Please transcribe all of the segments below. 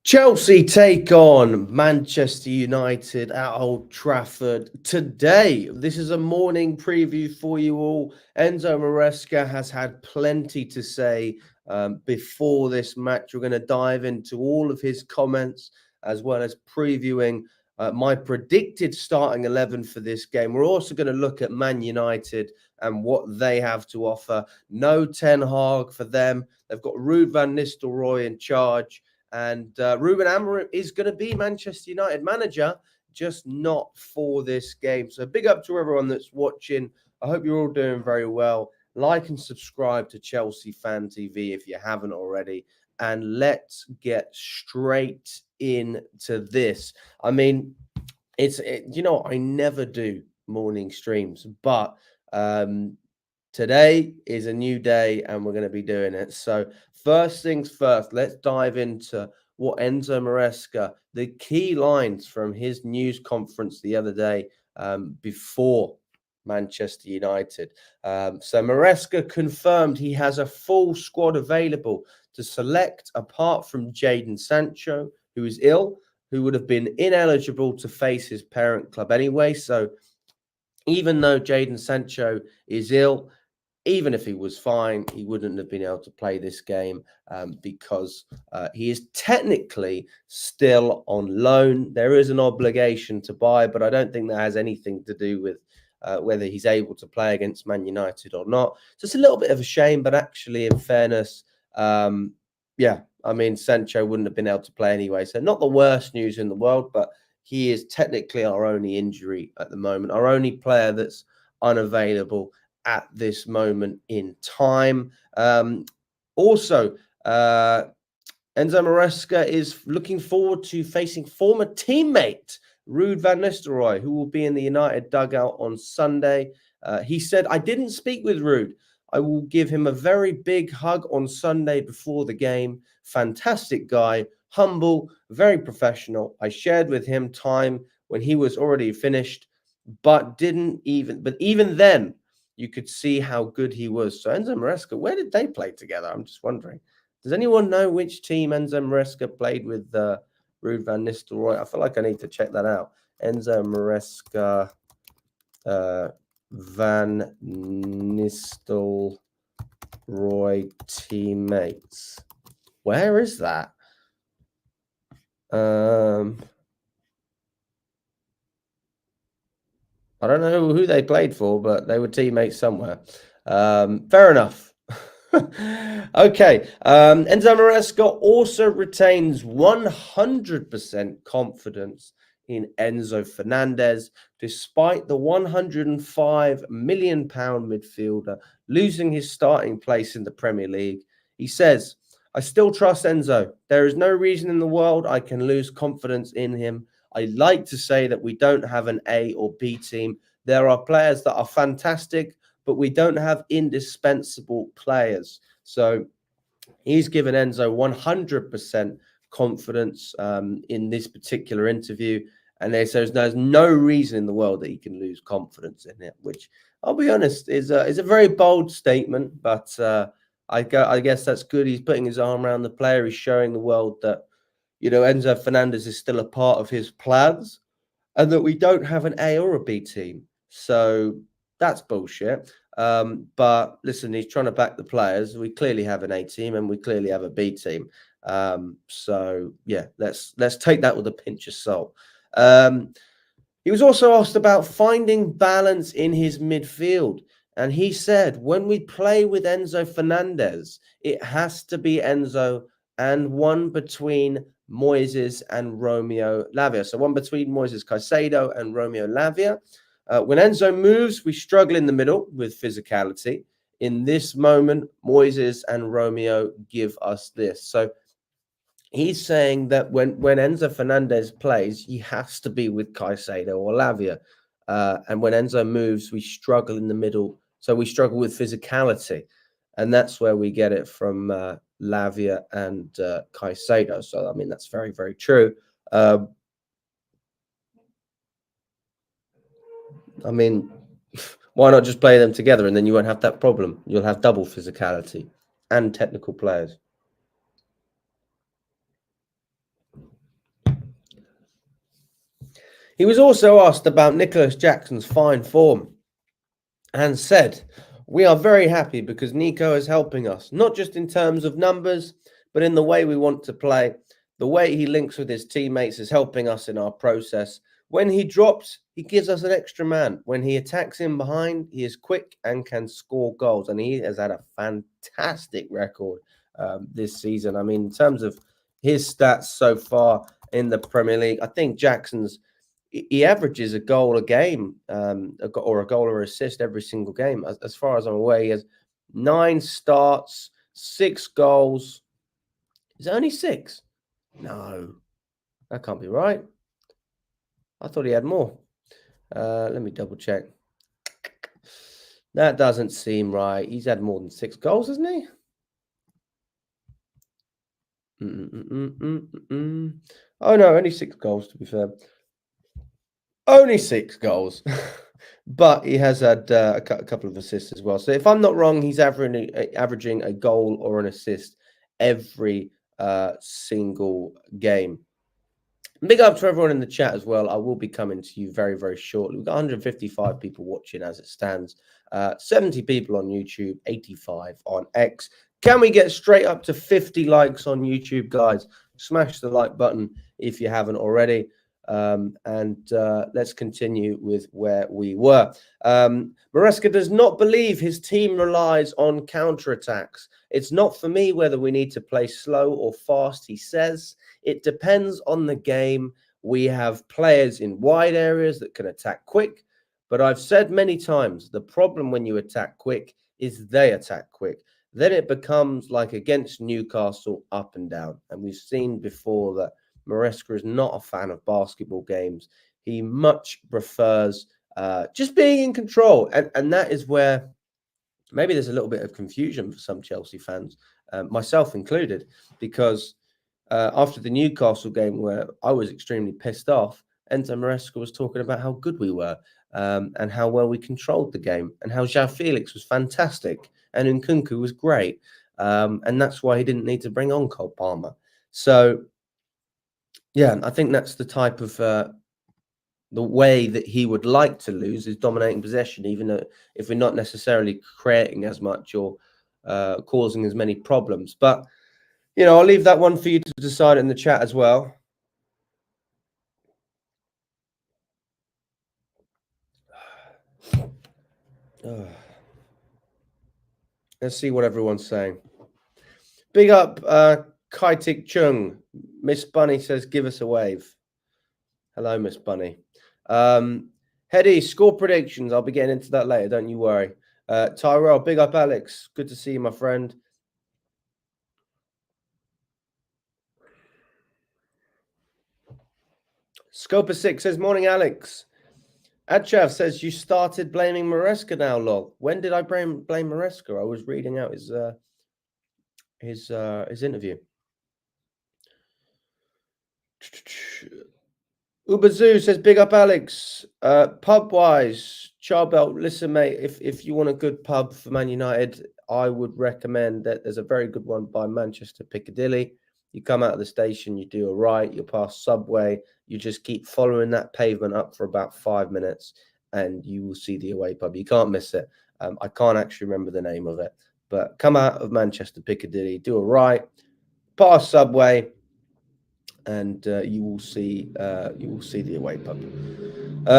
Chelsea take on Manchester United at Old Trafford today. This is a morning preview for you all. Enzo Maresca has had plenty to say before this match. We're going to dive into all of his comments as well as previewing my predicted starting 11 for this game. We're also going to look at Man United and what they have to offer. No Ten Hag for them. They've got Ruud van Nistelrooy in charge. And Ruben Amorim is going to be Manchester United manager, just not for this game. So big up to everyone that's watching. I hope you're all doing very well. Like and subscribe to Chelsea Fan TV if you haven't already. And let's get straight into this. I mean, I never do morning streams, but today is a new day and we're going to be doing it. So first things first, let's dive into what Enzo Maresca, the key lines from his news conference the other day before Manchester United. So Maresca confirmed he has a full squad available to select apart from Jadon Sancho, who is ill, who would have been ineligible to face his parent club anyway. So even though Jadon Sancho is ill, even if he was fine, he wouldn't have been able to play this game because he is technically still on loan. There is an obligation to buy, but I don't think that has anything to do with whether he's able to play against Man United or not. So it's a little bit of a shame, but actually, in fairness, Sancho wouldn't have been able to play anyway. So not the worst news in the world, but he is technically our only injury at the moment, our only player that's unavailable at this moment in time. Also, Enzo Maresca is looking forward to facing former teammate Ruud van Nistelrooy, who will be in the United dugout on Sunday. He said, "I didn't speak with Ruud. I will give him a very big hug on Sunday before the game. Fantastic guy, humble, very professional. I shared with him time when he was already finished, but even then, you could see how good he was." So Enzo Maresca, where did they play together? I'm just wondering. Does anyone know which team Enzo Maresca played with Ruud van Nistelrooy? I feel like I need to check that out. Enzo Maresca, Van Nistelrooy teammates. Where is that? I don't know who they played for, but they were teammates somewhere. Fair enough. Okay. Enzo Maresca also retains 100% confidence in Enzo Fernandez, despite the £105 million midfielder losing his starting place in the Premier League. He says, "I still trust Enzo. There is no reason in the world I can lose confidence in him. I like to say that we don't have an A or B team. There are players that are fantastic, but we don't have indispensable players." So he's given Enzo 100% confidence in this particular interview. And there's no reason in the world that he can lose confidence in it, which I'll be honest is a very bold statement, but I guess that's good. He's putting his arm around the player. He's showing the world that, Enzo Fernandez is still a part of his plans and that we don't have an A or a B team. So that's bullshit. But listen, he's trying to back the players. We clearly have an A team and we clearly have a B team. So yeah, let's take that with a pinch of salt. He was also asked about finding balance in his midfield. And he said, when we play with Enzo Fernandez, it has to be Enzo and one between Moises and Romeo Lavia. So one between Moises Caicedo and Romeo Lavia. When Enzo moves, we struggle in the middle with physicality. In this moment, Moises and Romeo give us this. So he's saying that when Enzo Fernandez plays, he has to be with Caicedo or Lavia. And when Enzo moves, we struggle in the middle. So we struggle with physicality. And that's where we get it from Lavia and Caicedo. So, I mean, that's very, very true. I mean, why not just play them together and then you won't have that problem? You'll have double physicality and technical players. He was also asked about Nicholas Jackson's fine form and said, "We are very happy because Nico is helping us, not just in terms of numbers, but in the way we want to play. The way he links with his teammates is helping us in our process. When he drops, he gives us an extra man. When he attacks in behind, he is quick and can score goals." And he has had a fantastic record this season. I mean, in terms of his stats so far in the Premier League, I think Jackson's he averages a goal a game, or a goal or assist every single game. As far as I'm aware, he has 9 starts, 6 goals. Is it only 6? No, that can't be right. I thought he had more. Let me double check. That doesn't seem right. He's had more than 6 goals, hasn't he? Oh no, only 6 goals to be fair. Only 6 goals. But he has had a couple of assists as well. So if I'm not wrong, he's averaging a goal or an assist every single game. Big up to everyone in the chat as well. I will be coming to you very, very shortly. We've got 155 people watching as it stands. 70 people on YouTube, 85 on X. Can we get straight up to 50 likes on YouTube, guys? Smash the like button if you haven't already. Let's continue with where we were. Maresca does not believe his team relies on counterattacks. It's not for me whether we need to play slow or fast, he says. It depends on the game. We have players in wide areas that can attack quick, but I've said many times, the problem when you attack quick is they attack quick. Then it becomes like against Newcastle, up and down. And we've seen before that Maresca is not a fan of basketball games. He much prefers just being in control. And that is where maybe there's a little bit of confusion for some Chelsea fans, myself included, because after the Newcastle game where I was extremely pissed off, Enzo Maresca was talking about how good we were and how well we controlled the game and how João Felix was fantastic and Nkunku was great. And that's why he didn't need to bring on Cole Palmer. So, yeah, I think that's the type of the way that he would like to lose is dominating possession, even though if we're not necessarily creating as much or causing as many problems. But, you know, I'll leave that one for you to decide in the chat as well. Let's see what everyone's saying. Big up, Kaitik Chung. Miss Bunny says, give us a wave. Hello, Miss Bunny. Heady, score predictions. I'll be getting into that later. Don't you worry. Tyrell, big up, Alex. Good to see you, my friend. Scopa6 says, morning, Alex. Adchav says, you started blaming Maresca now, lol. When did I blame Maresca? I was reading out his interview. Ubazoo says, big up, Alex. Pub-wise, Charbelt, listen, mate, if you want a good pub for Man United, I would recommend that there's a very good one by Manchester Piccadilly. You come out of the station, you do a right, you pass Subway, you just keep following that pavement up for about 5 minutes, and you will see the away pub. You can't miss it. I can't actually remember the name of it, but come out of Manchester Piccadilly, do a right, pass Subway, and you will see the away pub.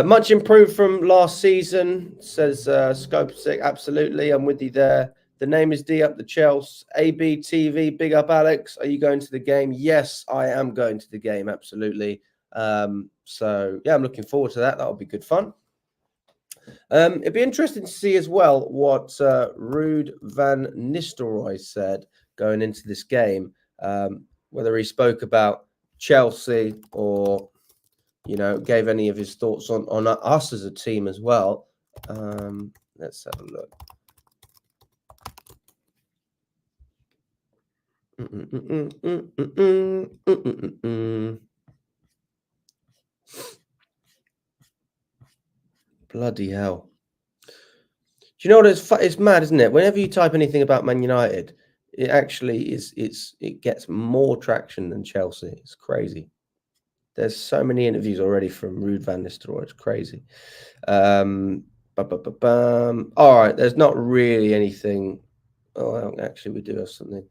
Much improved from last season, says Scope 6. Absolutely, I'm with you there. The name is D up the Chelsea. ABTV, big up, Alex. Are you going to the game? Yes, I am going to the game, absolutely. So, yeah, I'm looking forward to that. That'll be good fun. It'd be interesting to see as well what Ruud van Nistelrooy said going into this game, whether he spoke about Chelsea or, you know, gave any of his thoughts on us as a team as well. Let's have a look. Bloody hell. Do you know what? It's mad, isn't it? Whenever you type anything about Man United, it actually it gets more traction than Chelsea. It's crazy. There's so many interviews already from Ruud van Nistelrooy. It's crazy. All right, there's not really anything. Oh, well, actually, we do have something.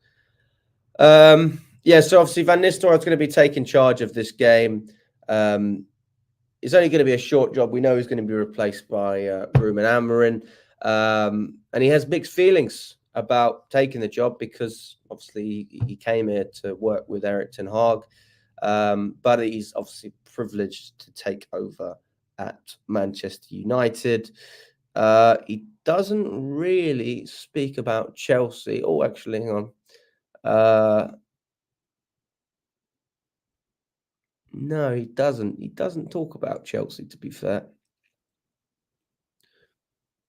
Yeah, so obviously Van Nistelrooy is going to be taking charge of this game. It's only going to be a short job. We know he's going to be replaced by Ruben Amorim. And he has mixed feelings about taking the job because obviously he came here to work with Erik ten Hag. But he's obviously privileged to take over at Manchester United. He doesn't really speak about Chelsea. Oh, actually, hang on. No, he doesn't. He doesn't talk about Chelsea, to be fair.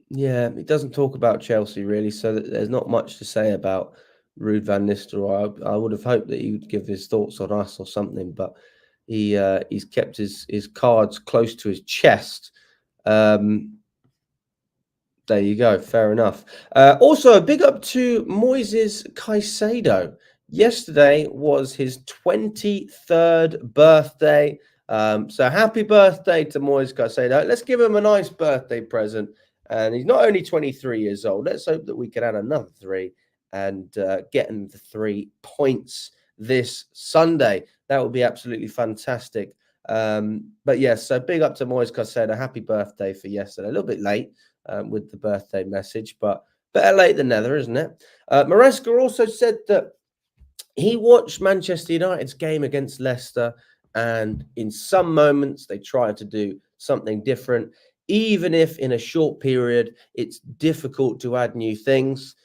Yeah, he doesn't talk about Chelsea really, so there's not much to say about Ruud van Nistelrooy. I would have hoped that he would give his thoughts on us or something, but he's kept his cards close to his chest. There you go. Fair enough. Also, a big up to Moises Caicedo. Yesterday was his 23rd birthday. So happy birthday to Moises Caicedo. Let's give him a nice birthday present. And he's not only 23 years old. Let's hope that we can add another 3 and get him the 3 points this Sunday. That would be absolutely fantastic. But yes, so big up to Moises Caicedo. Happy birthday for yesterday. A little bit late. With the birthday message, but better late than never, isn't it? Maresca also said that he watched Manchester United's game against Leicester, and in some moments they tried to do something different. Even if in a short period it's difficult to add new things.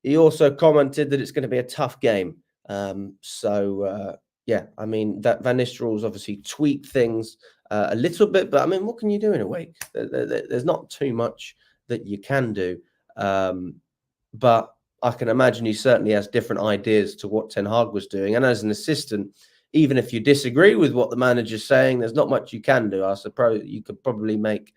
He also commented that it's going to be a tough game. Yeah, I mean, that Van Nistelrooy's obviously tweaked things a little bit, but I mean, what can you do in a week? There's not too much that you can do. But I can imagine he certainly has different ideas to what Ten Hag was doing. And as an assistant, even if you disagree with what the manager's saying, there's not much you can do. I suppose you could probably make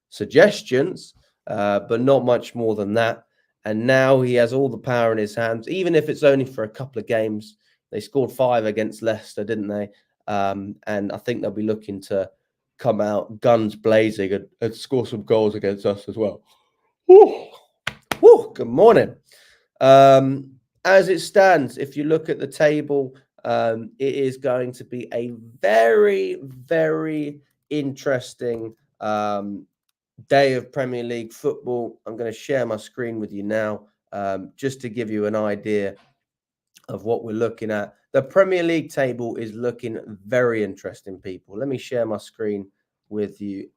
suggestions, but not much more than that. And now he has all the power in his hands, even if it's only for a couple of games. They scored 5 against Leicester, didn't they? And I think they'll be looking to come out guns blazing and score some goals against us as well. Woo! Woo! Good morning. As it stands, if you look at the table, it is going to be a very, very interesting day of Premier League football. I'm going to share my screen with you now, just to give you an idea of what we're looking at. The Premier League table is looking very interesting, people. Let me share my screen with you.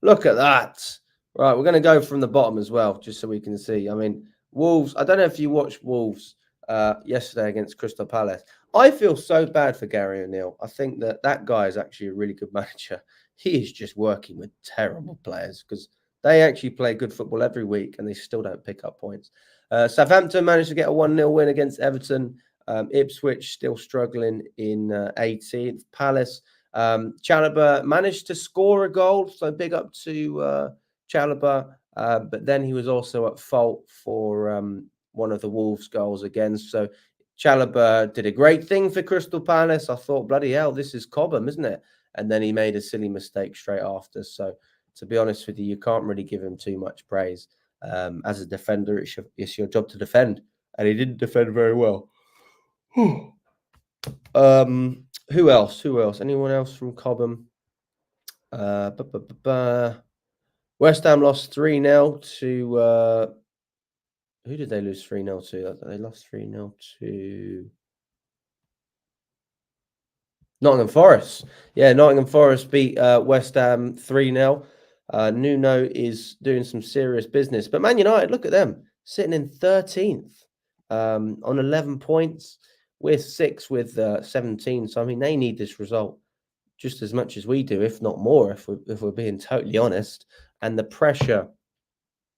Look at that. Right, we're going to go from the bottom as well, just so we can see. I mean, Wolves, I don't know if you watched Wolves yesterday against Crystal Palace. I feel so bad for Gary O'Neill. I think that guy is actually a really good manager. He is just working with terrible players because they actually play good football every week and they still don't pick up points. Southampton managed to get a 1-0 win against Everton. Ipswich still struggling in 18th. Palace. Chalobah managed to score a goal, so big up to Chalobah. But then he was also at fault for one of the Wolves goals again. So Chalobah did a great thing for Crystal Palace. I thought, bloody hell, this is Cobham, isn't it? And then he made a silly mistake straight after. So to be honest with you can't really give him too much praise. As a defender, it's your job to defend. And he didn't defend very well. Who else? Anyone else from Cobham? West Ham lost 3-0 to... who did they lose 3-0 to? They lost 3-0 to... Nottingham Forest. Yeah, Nottingham Forest beat West Ham 3-0. Nuno is doing some serious business. But Man United, look at them, sitting in 13th on 11 points. We're 6th with 17. So, I mean, they need this result just as much as we do, if not more, if we're being totally honest. And the pressure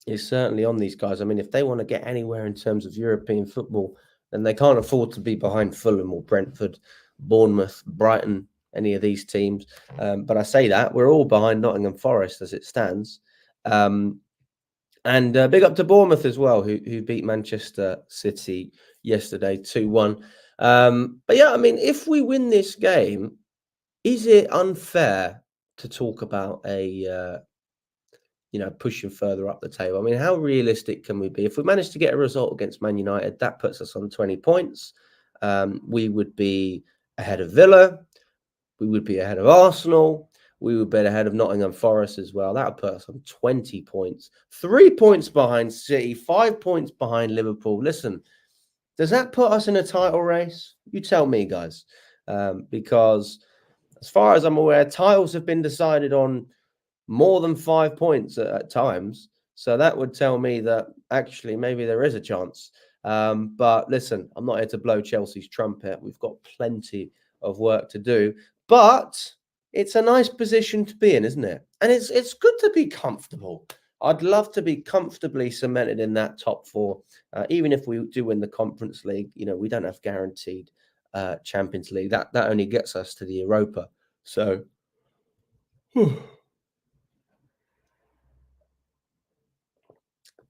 is certainly on these guys. I mean, if they want to get anywhere in terms of European football, then they can't afford to be behind Fulham or Brentford, Bournemouth, Brighton, any of these teams. But I say that we're all behind Nottingham Forest as it stands. And big up to Bournemouth as well, who beat Manchester City yesterday, 2-1. But yeah, I mean, if we win this game, is it unfair to talk about a pushing further up the table? I mean, how realistic can we be? If we manage to get a result against Man United, that puts us on 20 points. We would be ahead of Villa. We would be ahead of Arsenal. We would be ahead of Nottingham Forest as well. That would put us on 20 points. 3 points behind City, 5 points behind Liverpool. Listen, does that put us in a title race? You tell me, guys. Because as far as I'm aware, titles have been decided on more than 5 points at times. So that would tell me that actually maybe there is a chance. But listen, I'm not here to blow Chelsea's trumpet. We've got plenty of work to do. But it's a nice position to be in, isn't it? And it's good to be comfortable. I'd love to be comfortably cemented in that top four. Even if we do win the Conference League, we don't have guaranteed Champions League. That only gets us to the Europa. So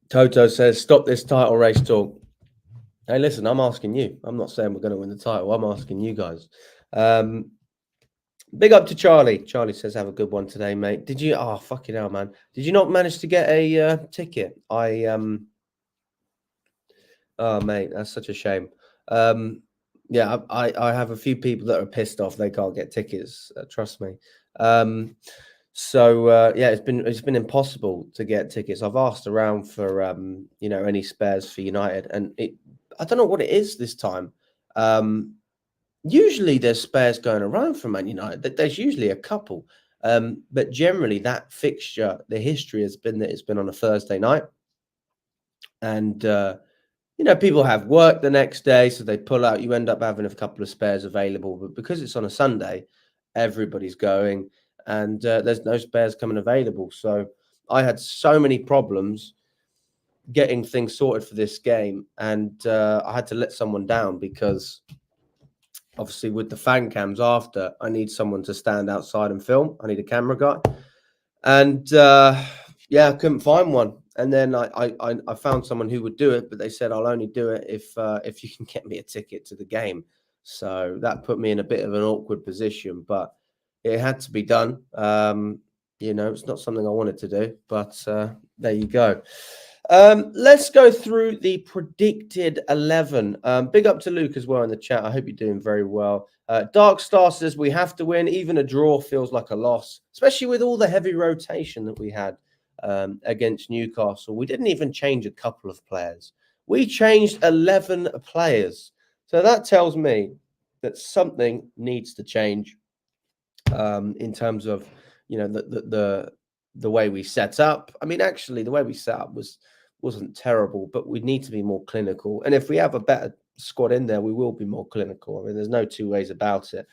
Toto says, stop this title race talk. Hey, listen, I'm asking you. I'm not saying we're going to win the title. I'm asking you guys. Big up to Charlie. Charlie says, have a good one today, mate. Did you? Oh, fucking hell, man. Did you not manage to get a ticket? Oh, mate, that's such a shame. Yeah, I have a few people that are pissed off they can't get tickets. Trust me. So yeah, it's been impossible to get tickets. I've asked around for any spares for United, and I don't know what it is this time. Usually there's spares going around for Man United. There's usually a couple, but generally that fixture, the history has been that it's been on a Thursday night, and people have work the next day, so they pull out. You end up having a couple of spares available, but because it's on a Sunday, everybody's going, and there's no spares coming available. So I had so many problems getting things sorted for this game, and I had to let someone down because obviously with the fan cams after, I need someone to stand outside and film. I need a camera guy, and yeah, I couldn't find one. And then I found someone who would do it, but they said I'll only do it if you can get me a ticket to the game. So that put me in a bit of an awkward position, but it had to be done. It's not something I wanted to do, but there you go. Let's go through the predicted 11. Big up to Luke as well in the chat. I hope you're doing very well. Dark Star says we have to win. Even a draw feels like a loss, especially with all the heavy rotation that we had against Newcastle. We didn't even change a couple of players. We changed 11 players. So that tells me that something needs to change in terms of, the way we set up. I mean, actually, the way we set up wasn't terrible, but we need to be more clinical. And if we have a better squad in there, we will be more clinical. I mean, there's no two ways about it.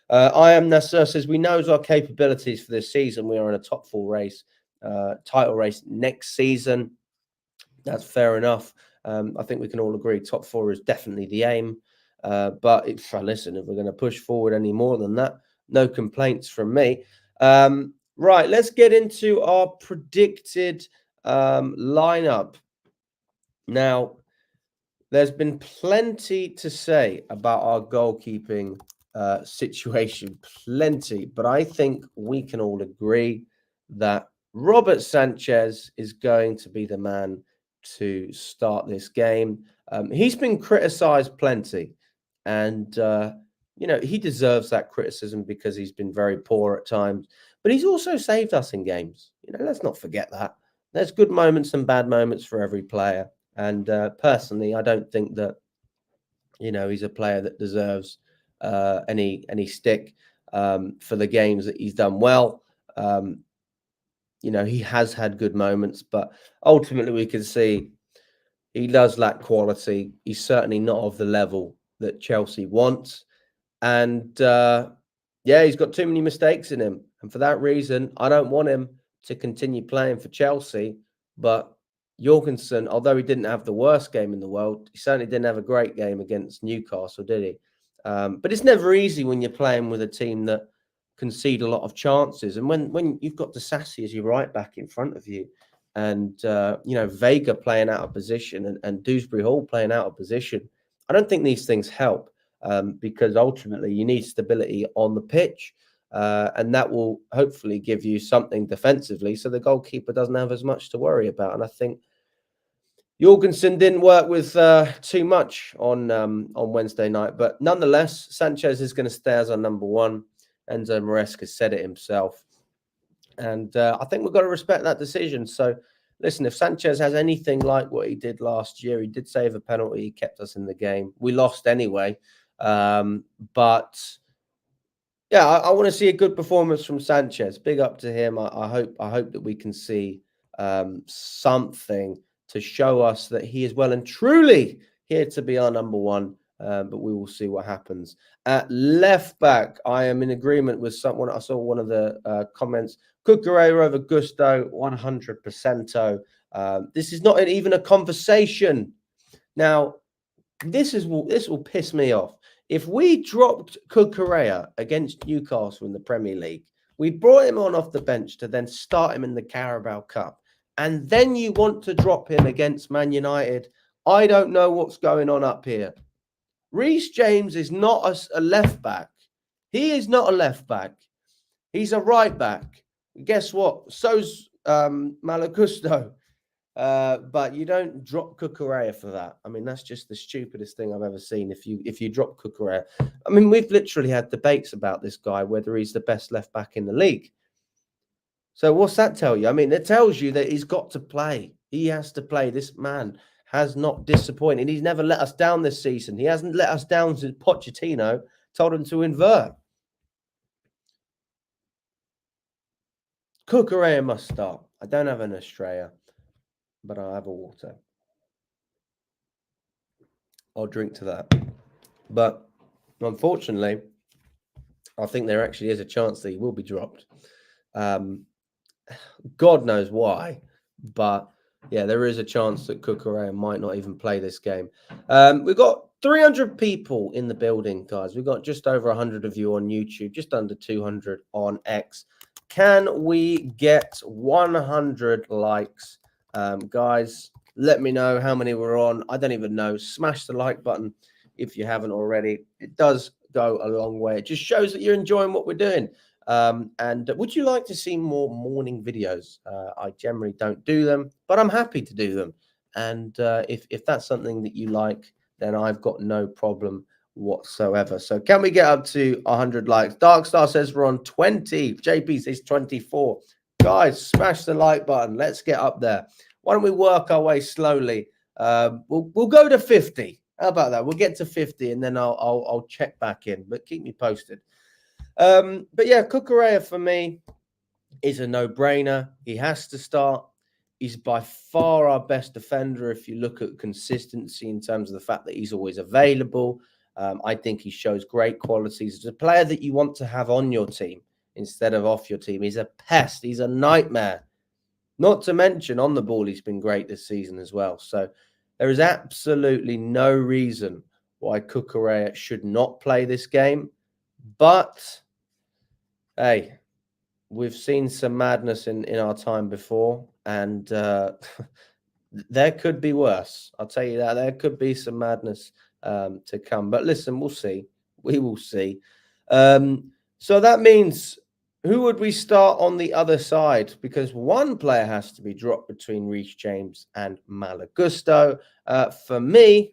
I am Nasser says we know our capabilities for this season. We are in a top four race, title race next season. That's fair enough. I think we can all agree top four is definitely the aim. But if we're going to push forward any more than that, no complaints from me. Right, let's get into our predicted lineup. Now, there's been plenty to say about our goalkeeping situation, plenty, but I think we can all agree that Robert Sanchez is going to be the man to start this game. He's been criticised plenty, and he deserves that criticism because he's been very poor at times, but he's also saved us in games. Let's not forget that. There's good moments and bad moments for every player. And personally, I don't think that, he's a player that deserves any stick for the games that he's done well. He has had good moments, but ultimately we can see he does lack quality. He's certainly not of the level that Chelsea wants. And he's got too many mistakes in him. And for that reason, I don't want him to continue playing for Chelsea. But Jorgensen, although he didn't have the worst game in the world, he certainly didn't have a great game against Newcastle, did he? But it's never easy when you're playing with a team that concede a lot of chances. And when you've got Disasi as your right back in front of you, and Vega playing out of position and Dewsbury Hall playing out of position, I don't think these things help because ultimately you need stability on the pitch. And that will hopefully give you something defensively so the goalkeeper doesn't have as much to worry about. And I think Jorgensen didn't work with too much on Wednesday night, but nonetheless, Sanchez is going to stay as our number one. Enzo Maresca said it himself. And I think we've got to respect that decision. So, listen, if Sanchez has anything like what he did last year, he did save a penalty, he kept us in the game. We lost anyway. But yeah, I want to see a good performance from Sanchez. Big up to him. I hope that we can see something to show us that he is well and truly here to be our number one. But we will see what happens. At left back, I am in agreement with someone. I saw one of the comments. Cucurella over Gusto, 100%. This is not even a conversation. Now, this will piss me off. If we dropped Cucurella against Newcastle in the Premier League, we brought him on off the bench to then start him in the Carabao Cup, and then you want to drop him against Man United, I don't know what's going on up here. Reece James is not a left back. He is not a left back. He's a right back. Guess what? So's Malo Gusto. But you don't drop Cucurella for that. I mean, that's just the stupidest thing I've ever seen. If you drop Cucurella, I mean, we've literally had debates about this guy, whether he's the best left back in the league. So what's that tell you? I mean, it tells you that he's got to play. He has to play. This man has not disappointed. He's never let us down this season. He hasn't let us down since Pochettino told him to invert. Cucurella must start. I don't have an Estrella, but I have a water. I'll drink to that. But unfortunately, I think there actually is a chance that he will be dropped. God knows why, but yeah, there is a chance that Cucurella might not even play this game. We've got 300 people in the building, guys. We've got just over 100 of you on YouTube, just under 200 on X. Can we get 100 likes? Guys, let me know how many we're on. I don't even know. Smash the like button if you haven't already. It does go a long way. It just shows that you're enjoying what we're doing. And would you like to see more morning videos? I generally don't do them, but I'm happy to do them. And if that's something that you like, then I've got no problem whatsoever. So can we get up to 100 likes? Darkstar says we're on 20. JP says 24. Guys, smash the like button. Let's get up there. Why don't we work our way slowly? We'll go to 50. How about that? We'll get to 50 and then I'll check back in. But keep me posted. But yeah, Cucurella for me is a no-brainer. He has to start. He's by far our best defender if you look at consistency in terms of the fact that he's always available. I think he shows great qualities. He's a player that you want to have on your team instead of off your team. He's a pest. He's a nightmare. Not to mention on the ball, he's been great this season as well. So there is absolutely no reason why Cucurella should not play this game. But hey, we've seen some madness in our time before, and there could be worse. I'll tell you that. There could be some madness to come. But listen, we'll see. We will see. So that means, who would we start on the other side? Because one player has to be dropped between Reece James and Malo Gusto. For me,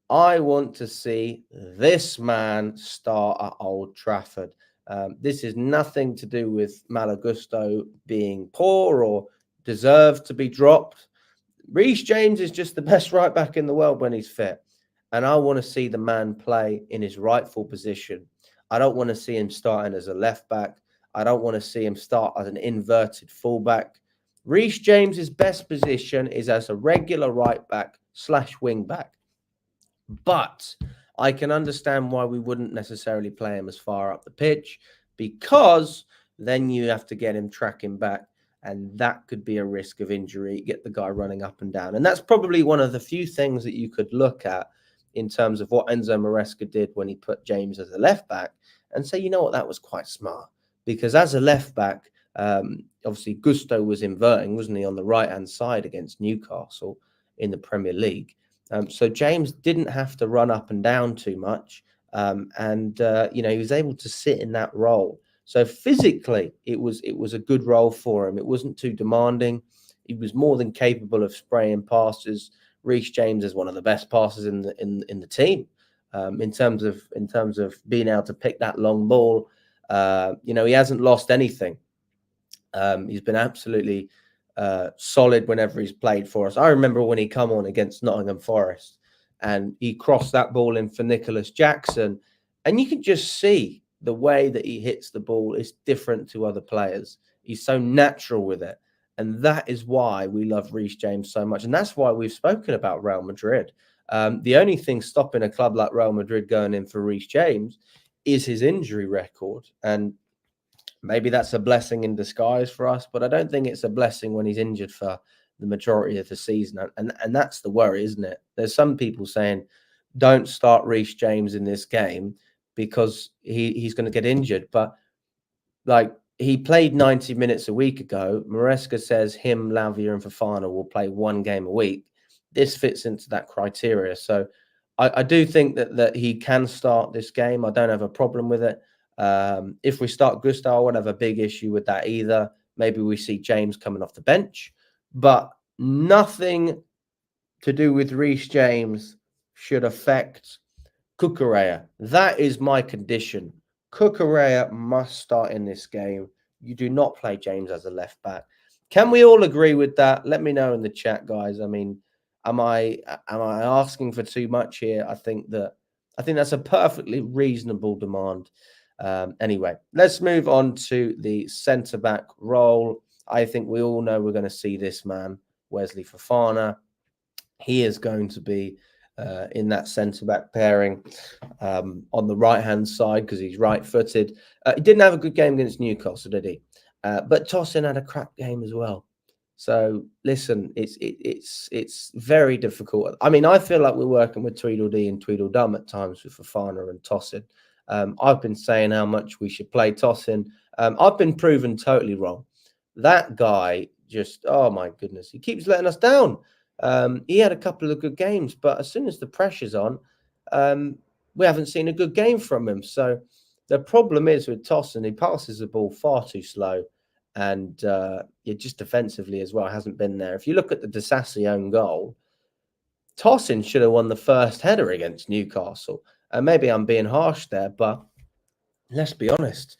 I want to see this man start at Old Trafford. This is nothing to do with Malo Gusto being poor or deserved to be dropped. Reece James is just the best right back in the world when he's fit. And I want to see the man play in his rightful position. I don't want to see him starting as a left back. I don't want to see him start as an inverted fullback. Reece James's best position is as a regular right back / wing back. But I can understand why we wouldn't necessarily play him as far up the pitch, because then you have to get him tracking back, and that could be a risk of injury, get the guy running up and down. And that's probably one of the few things that you could look at in terms of what Enzo Maresca did when he put James as a left back and say, you know what, that was quite smart. Because as a left back, obviously Gusto was inverting, wasn't he, on the right-hand side against Newcastle in the Premier League. So James didn't have to run up and down too much. He was able to sit in that role. So physically, it was a good role for him. It wasn't too demanding. He was more than capable of spraying passes. Reece James is one of the best passers in the team, in terms of being able to pick that long ball. He hasn't lost anything. He's been absolutely solid whenever he's played for us. I remember when he come on against Nottingham Forest and he crossed that ball in for Nicholas Jackson, and you can just see the way that he hits the ball is different to other players. He's so natural with it, and that is why we love Reece James so much, and that's why we've spoken about Real Madrid. The only thing stopping a club like Real Madrid going in for Reece James is his injury record, and maybe that's a blessing in disguise for us, but I don't think it's a blessing when he's injured for the majority of the season. And that's the worry, isn't it? There's some people saying, don't start Reece James in this game because he's going to get injured. But like, he played 90 minutes a week ago. Maresca says him, Lavia, and Fofana will play one game a week. This fits into that criteria. So I do think that he can start this game. I don't have a problem with it. If we start Gusto, I won't have a big issue with that either. Maybe we see James coming off the bench, but nothing to do with Reece James should affect Cucurella. That is my condition. Cucurella must start in this game. You do not play James as a left back. Can we all agree with that? Let me know in the chat, guys. I mean, am I asking for too much here? I think that's a perfectly reasonable demand. Anyway, let's move on to the centre-back role. I think we all know we're going to see this man, Wesley Fofana. He is going to be in that centre-back pairing on the right-hand side because he's right-footed. He didn't have a good game against Newcastle, did he? But Tosin had a crap game as well. So listen, it's very difficult. I mean, I feel like we're working with Tweedledee and Tweedledum at times with Fofana and Tosin. I've been saying how much we should play Tosin. I've been proven totally wrong. That guy just, oh my goodness, he keeps letting us down. He had a couple of good games, but as soon as the pressure's on, we haven't seen a good game from him. So the problem is with Tosin, he passes the ball far too slow, and just defensively as well hasn't been there. If you look at the Disassi own goal, Tosin should have won the first header against Newcastle. And maybe I'm being harsh there, but let's be honest.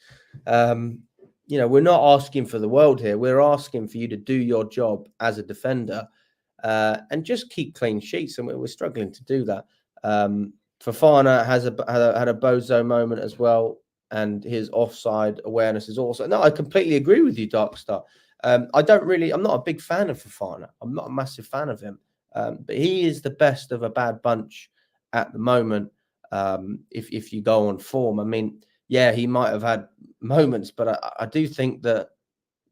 We're not asking for the world here. We're asking for you to do your job as a defender and just keep clean sheets. And we're struggling to do that. Fofana has had a bozo moment as well. And his offside awareness is also... No, I completely agree with you, Darkstar. I'm not a big fan of Fofana. I'm not a massive fan of him. But he is the best of a bad bunch at the moment. If you go on form, I mean, yeah, he might have had moments, but I do think that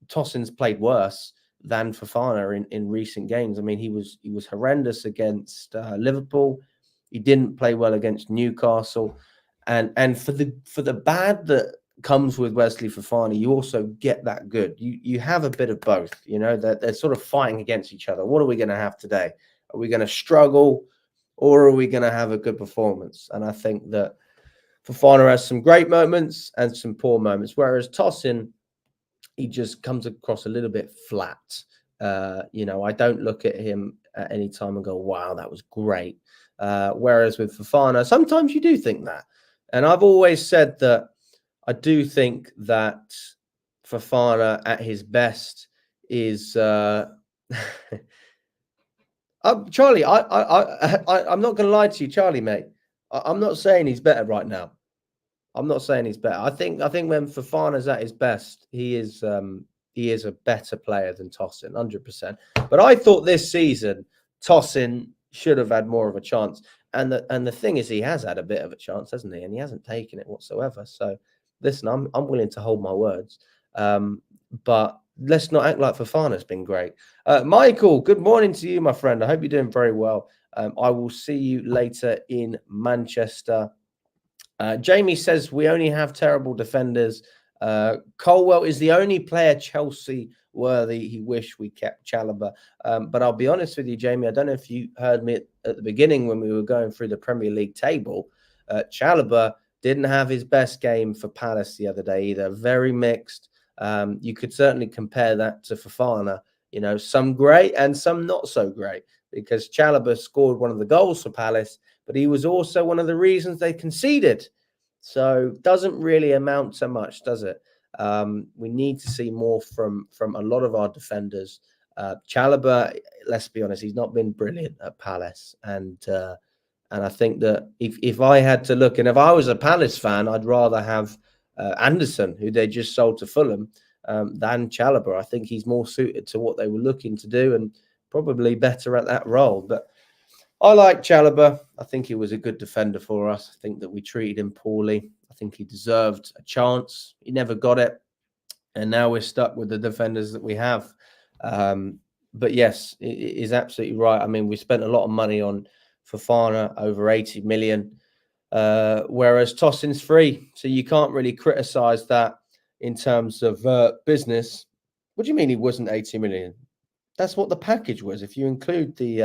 Tosin's played worse than Fofana in recent games. I mean, he was horrendous against Liverpool. He didn't play well against Newcastle, and for the bad that comes with Wesley Fofana, you also get that good. You have a bit of both. They're sort of fighting against each other. What are we going to have today? Are we going to struggle? Or are we going to have a good performance? And I think that Fofana has some great moments and some poor moments, whereas Tosin, he just comes across a little bit flat. I don't look at him at any time and go, wow, that was great. Whereas with Fofana, sometimes you do think that. And I've always said that I do think that Fofana at his best is... Charlie, I'm not going to lie to you, Charlie, mate. I'm not saying he's better right now. I'm not saying he's better. I think when Fofana's at his best, he is a better player than Tosin, 100%. But I thought this season Tosin should have had more of a chance. And the thing is, he has had a bit of a chance, hasn't he? And he hasn't taken it whatsoever. So listen, I'm willing to hold my words. But let's not act like Fofana's been great. Michael, good morning to you, my friend. I hope you're doing very well. I will see you later in Manchester. Jamie says we only have terrible defenders. Colwill is the only player Chelsea worthy. He wished we kept Chalobah. But I'll be honest with you, Jamie, I don't know if you heard me at the beginning when we were going through the Premier League table. Chalobah didn't have his best game for Palace the other day either. Very mixed. You could certainly compare that to Fofana. You know, some great and some not so great, because Chalobah scored one of the goals for Palace, but he was also one of the reasons they conceded. So doesn't really amount to much, does it? We need to see more from a lot of our defenders. Chalobah, let's be honest, he's not been brilliant at Palace, and I think that if I had to look, and if I was a Palace fan, I'd rather have Anderson, who they just sold to Fulham, than Chalobah. I think he's more suited to what they were looking to do, and probably better at that role. But I like Chalobah. I think he was a good defender for us. I think that we treated him poorly. I think he deserved a chance. He never got it. And now we're stuck with the defenders that we have. But yes, it is absolutely right. I mean, we spent a lot of money on Fofana, over 80 million, whereas Tosin's free. So you can't really criticize that in terms of business. What do you mean he wasn't 80 million? That's what the package was. If you include the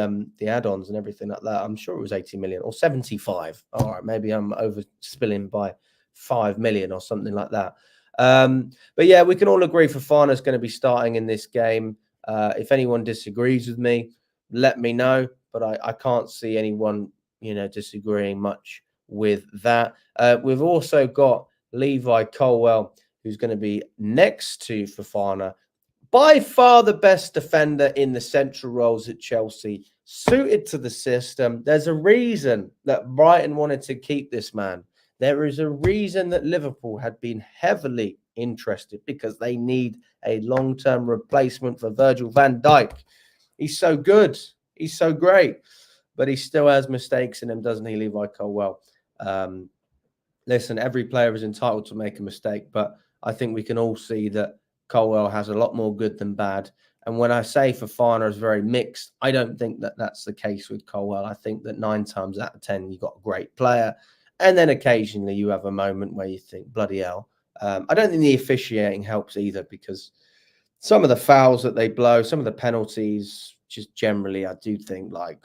add-ons and everything like that, I'm sure it was 80 million or 75. All right, maybe I'm overspilling by 5 million or something like that. But yeah, we can all agree Fofana's going to be starting in this game. If anyone disagrees with me, let me know. But I can't see anyone, disagreeing much with that. We've also got Levi Colwill, who's going to be next to Fofana. By far the best defender in the central roles at Chelsea, suited to the system. There's a reason that Brighton wanted to keep this man. There is a reason that Liverpool had been heavily interested, because they need a long-term replacement for Virgil van Dijk. He's so good. He's so great. But he still has mistakes in him, doesn't he, Levi Colwill? Listen, every player is entitled to make a mistake, but I think we can all see that Colwill has a lot more good than bad. And when I say Fofana is very mixed, I don't think that that's the case with Colwill. I think that 9 times out of 10, you've got a great player. And then occasionally you have a moment where you think, bloody hell. I don't think the officiating helps either, because some of the fouls that they blow, some of the penalties, just generally, I do think, like,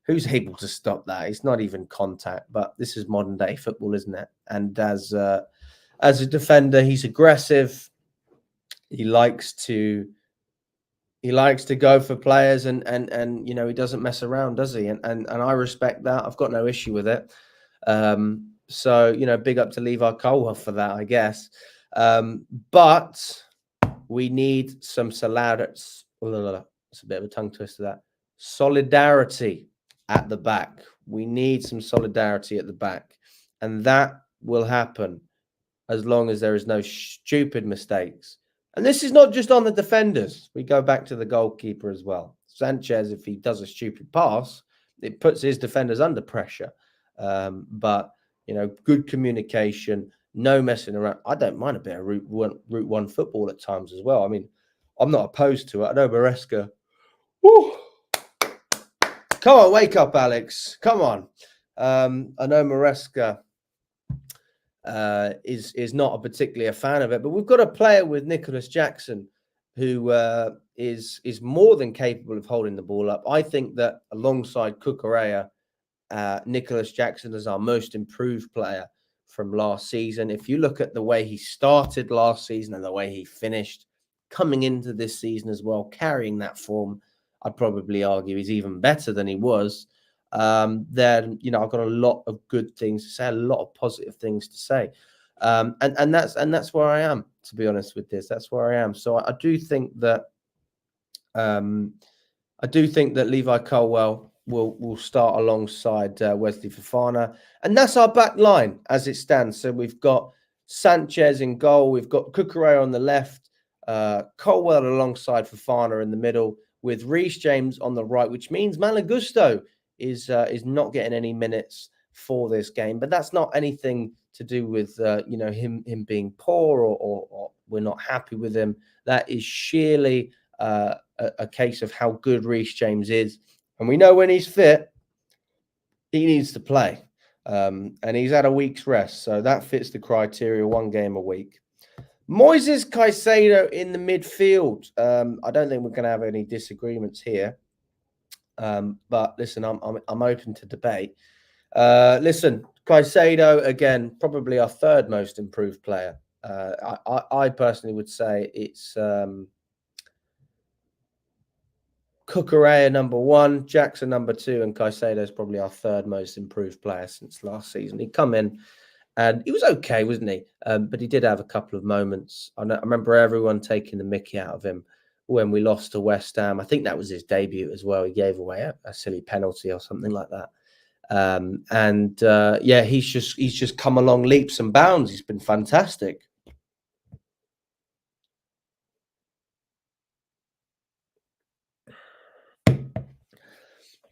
who's able to stop that? It's not even contact, but this is modern day football, isn't it? And as a defender, he's aggressive. He likes to go for players, and he doesn't mess around, does he? And I respect that. I've got no issue with it. So big up to Levi Colwill for that, I guess. But we need some solidarity. It's a bit of a tongue twister, that. Solidarity at the back. We need some solidarity at the back, and that will happen as long as there is no stupid mistakes. And this is not just on the defenders. We go back to the goalkeeper as well. Sanchez, if he does a stupid pass, it puts his defenders under pressure. But good communication, no messing around. I don't mind a bit of route one football at times as well. I mean, I'm not opposed to it. I know Maresca. Woo! Come on, wake up, Alex. Come on. I know Maresca is not particularly a fan of it, but we've got a player with Nicholas Jackson who is more than capable of holding the ball up. I think that alongside Cucurella, Nicholas Jackson is our most improved player from last season. If you look at the way he started last season and the way he finished coming into this season as well, carrying that form, I'd probably argue he's even better than he was. Then I've got a lot of good things to say, a lot of positive things to say, and that's where I am, to be honest with this. That's where I am. So I do think that Levi Colwill will start alongside Wesley Fofana, and that's our back line as it stands. So we've got Sanchez in goal, we've got Cucurella on the left, Colwill alongside Fofana in the middle, with Reece James on the right, which means Malagusto is not getting any minutes for this game. But that's not anything to do with him being poor or we're not happy with him. That is sheerly a case of how good Reece James is, and we know when he's fit, he needs to play, and he's had a week's rest, so that fits the criteria, 1 game a week. Moises Caicedo in the midfield. I don't think we're going to have any disagreements here. But listen, I'm open to debate. Listen, Caicedo again, probably our third most improved player. I personally would say it's Cucurella number one, Jackson number two, and Caicedo is probably our third most improved player since last season. He'd come in and he was okay, wasn't he? But he did have a couple of moments. I remember everyone taking the mickey out of him when we lost to West Ham. I think that was his debut as well. He gave away a silly penalty or something like that. Yeah, he's just come along leaps and bounds. He's been fantastic.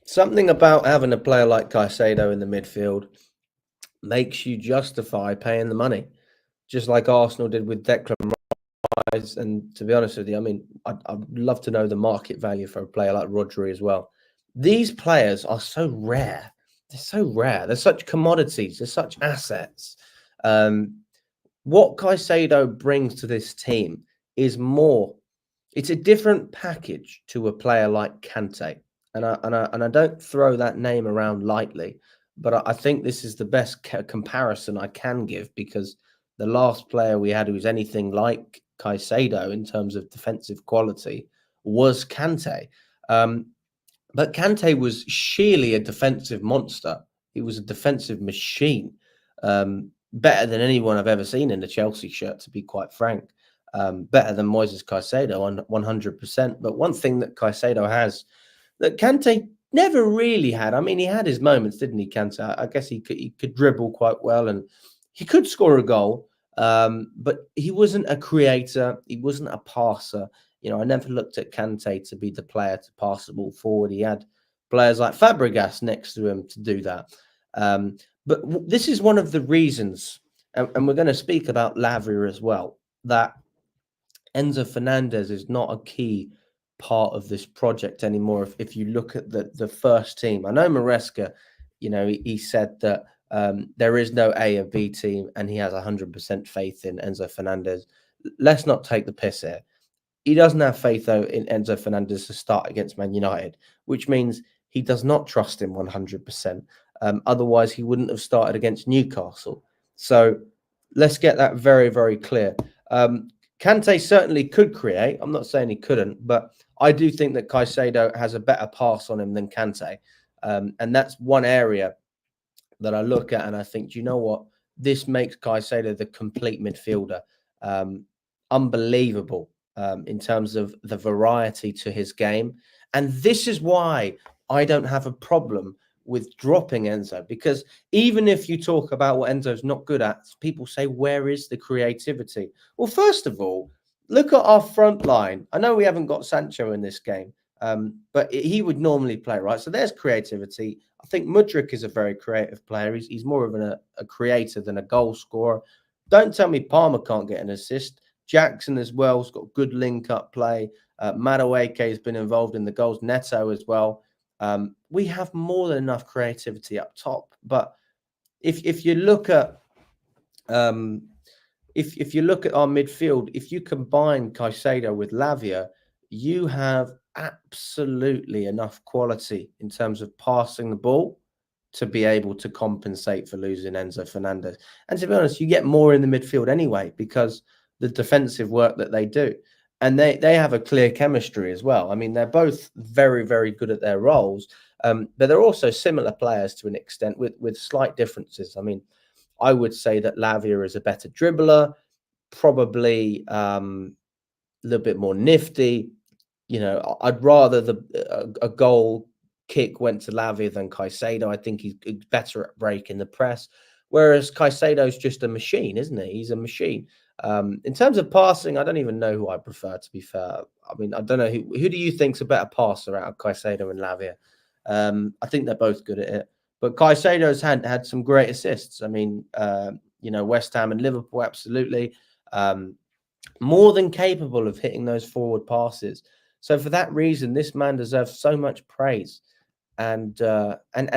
Something about having a player like Caicedo in the midfield makes you justify paying the money, just like Arsenal did with Declan Rice. And to be honest with you, I mean, I'd love to know the market value for a player like Rodri as well. These players are so rare. They're so rare. They're such commodities. They're such assets. What Caicedo brings to this team is more. It's a different package to a player like Kante, and I don't throw that name around lightly, but I think this is the best comparison I can give, because the last player we had who was anything like Caicedo in terms of defensive quality was Kante. But Kante was sheerly a defensive monster. He was a defensive machine, better than anyone I've ever seen in the Chelsea shirt, to be quite frank. Better than Moises Caicedo on 100%. But one thing that Caicedo has that Kante never really had. I mean, he had his moments, didn't he, Kante? I guess he could dribble quite well and he could score a goal. But he wasn't a creator. He wasn't a passer. You know, I never looked at Kante to be the player to pass the ball forward. He had players like Fabregas next to him to do that. But this is one of the reasons, and we're going to speak about Lavia as well, that Enzo Fernandez is not a key part of this project anymore. If you look at the first team, I know Maresca, you know, he said that there is no A and B team, and he has 100% faith in Enzo Fernandez. Let's not take the piss here. He doesn't have faith, though, in Enzo Fernandez to start against Man United, which means he does not trust him 100%. Otherwise, he wouldn't have started against Newcastle. So let's get that very, very clear. Kante certainly could create. I'm not saying he couldn't, but I do think that Caicedo has a better pass on him than Kante. And that's one area that I look at and I think, do you know what? This makes Caicedo the complete midfielder. Unbelievable in terms of the variety to his game. And this is why I don't have a problem with dropping Enzo, because even if you talk about what Enzo's not good at, people say, where is the creativity? Well, first of all, look at our front line. I know we haven't got Sancho in this game, but he would normally play, right? So there's creativity. I think Mudryk is a very creative player. He's more of a creator than a goal scorer. Don't tell me Palmer can't get an assist. Jackson as well has got good link-up play. Madueke has been involved in the goals. Neto as well. We have more than enough creativity up top. But if you look at if you look at our midfield, if you combine Caicedo with Lavia, you have absolutely enough quality in terms of passing the ball to be able to compensate for losing Enzo Fernandez. And to be honest, you get more in the midfield anyway because the defensive work that they do. And they have a clear chemistry as well. I mean, they're both very, very good at their roles, but they're also similar players to an extent with slight differences. I mean, I would say that Lavia is a better dribbler, probably a little bit more nifty. You know, I'd rather a goal kick went to Lavia than Caicedo. I think he's better at breaking the press, whereas Caicedo's just a machine, isn't he? He's a machine. In terms of passing, I don't even know who I prefer, to be fair. I mean, I don't know who do you think's a better passer out of Caicedo and Lavia? I think they're both good at it. But Caicedo's had some great assists. I mean, you know, West Ham and Liverpool, absolutely. More than capable of hitting those forward passes. So for that reason, this man deserves so much praise. And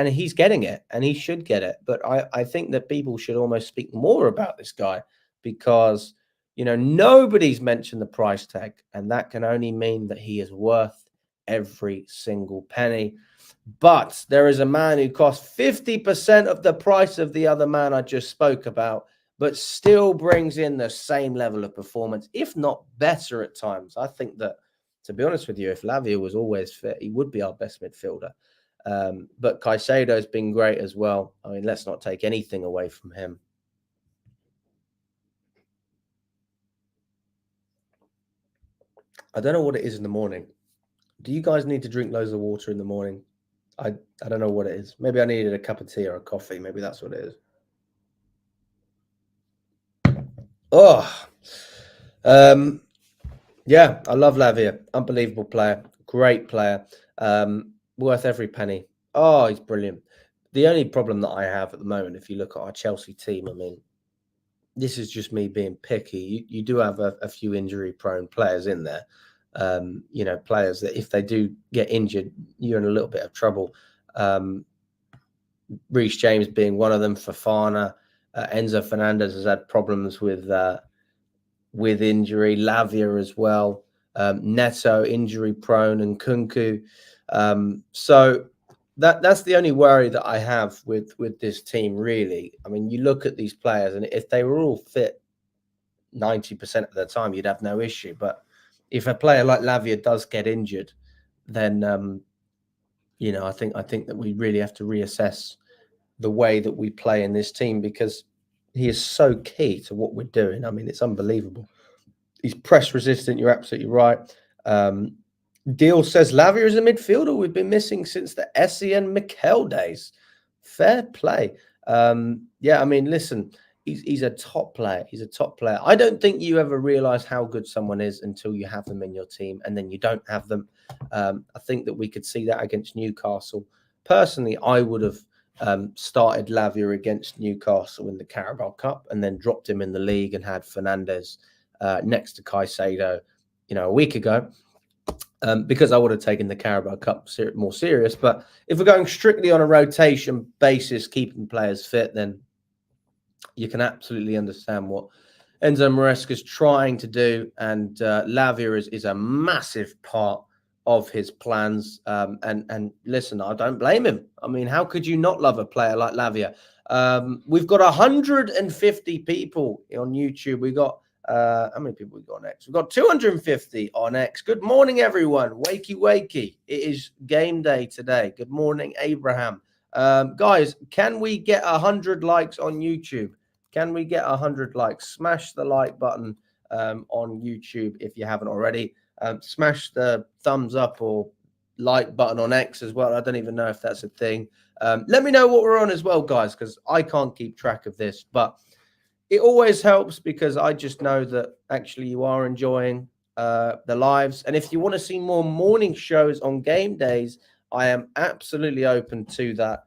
he's getting it, and he should get it. But I think that people should almost speak more about this guy because, Nobody's mentioned the price tag, and that can only mean that he is worth every single penny. But there is a man who costs 50% of the price of the other man I just spoke about, but still brings in the same level of performance, if not better at times. I think that, to be honest with you, if Lavia was always fit, he would be our best midfielder. But Caicedo has been great as well. I mean, let's not take anything away from him. I don't know what it is in the morning. Do you guys need to drink loads of water in the morning? I don't know what it is. Maybe I needed a cup of tea or a coffee. Maybe that's what it is. Oh, yeah, I love Lavia. Unbelievable player. Great player. Worth every penny. Oh, he's brilliant. The only problem that I have at the moment, if you look at our Chelsea team, I mean, this is just me being picky. You do have a few injury-prone players in there. Players that if they do get injured, you're in a little bit of trouble. Reece James being one of them. Fofana, Enzo Fernandez has had problems with injury. Lavia as well. Neto injury prone, and Nkunku. So that's the only worry that I have with this team, really. I mean, you look at these players, and if they were all fit 90% of the time, you'd have no issue. But if a player like Lavia does get injured, then I think that we really have to reassess the way that we play in this team, because he is so key to what we're doing. I mean, it's unbelievable. He's press resistant. You're absolutely right. Deal says Lavia is a midfielder we've been missing since the Essie and Mikel days. Fair play. Yeah, I mean, listen, he's a top player. He's a top player. I don't think you ever realize how good someone is until you have them in your team, and then you don't have them. I think that we could see that against Newcastle. Personally, I would have started Lavia against Newcastle in the Carabao Cup and then dropped him in the league and had Fernandez next to Caicedo, a week ago, because I would have taken the Carabao Cup more serious. But if we're going strictly on a rotation basis, keeping players fit, then you can absolutely understand what Enzo Maresca is trying to do. And Lavia is a massive part of his plans. And listen, I don't blame him. I mean, how could you not love a player like Lavia? We've got 150 people on YouTube. We got how many people we got on X? We've got 250 on X. Good morning, everyone. Wakey. It is game day today. Good morning, Abraham. Guys, can we get 100 likes on YouTube? Can we get 100 likes? Smash the like button on YouTube if you haven't already. Smash the thumbs up or like button on X as well. I don't even know if that's a thing. Let me know what we're on as well, guys, because I can't keep track of this. But it always helps, because I just know that actually you are enjoying the lives. And if you want to see more morning shows on game days, I am absolutely open to that.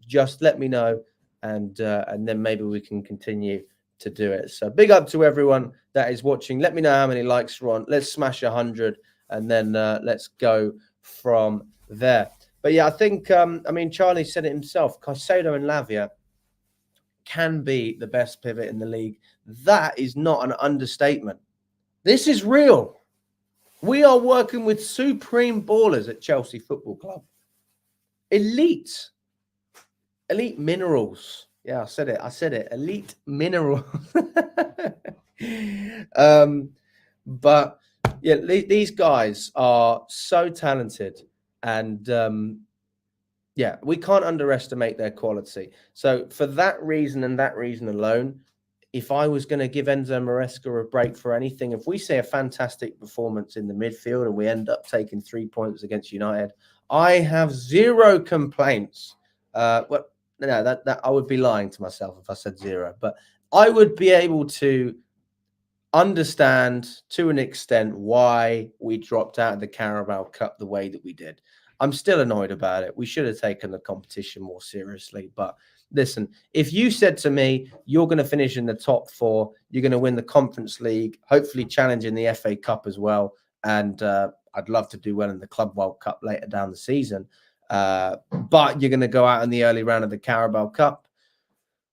Just let me know, and then maybe we can continue to do it. So big up to everyone that is watching. Let me know how many likes we're on. Let's smash 100, and then let's go from there. But yeah, I think, Charlie said it himself, Caicedo and Lavia can be the best pivot in the league. That is not an understatement. This is real. We are working with supreme ballers at Chelsea Football Club. Elite minerals. Yeah, I said it. Elite minerals. But yeah, these guys are so talented, and yeah, we can't underestimate their quality. So for that reason and that reason alone, if I was going to give Enzo Maresca a break for anything, if we see a fantastic performance in the midfield and we end up taking 3 points against United, I have zero complaints. Well, no, that I would be lying to myself if I said zero, but I would be able to understand to an extent why we dropped out of the Carabao Cup the way that we did. I'm still annoyed about it. We should have taken the competition more seriously. But listen, if you said to me, you're going to finish in the top 4, you're going to win the Conference League, hopefully challenging the FA Cup as well, and I'd love to do well in the Club World Cup later down the season, but you're going to go out in the early round of the Carabao Cup,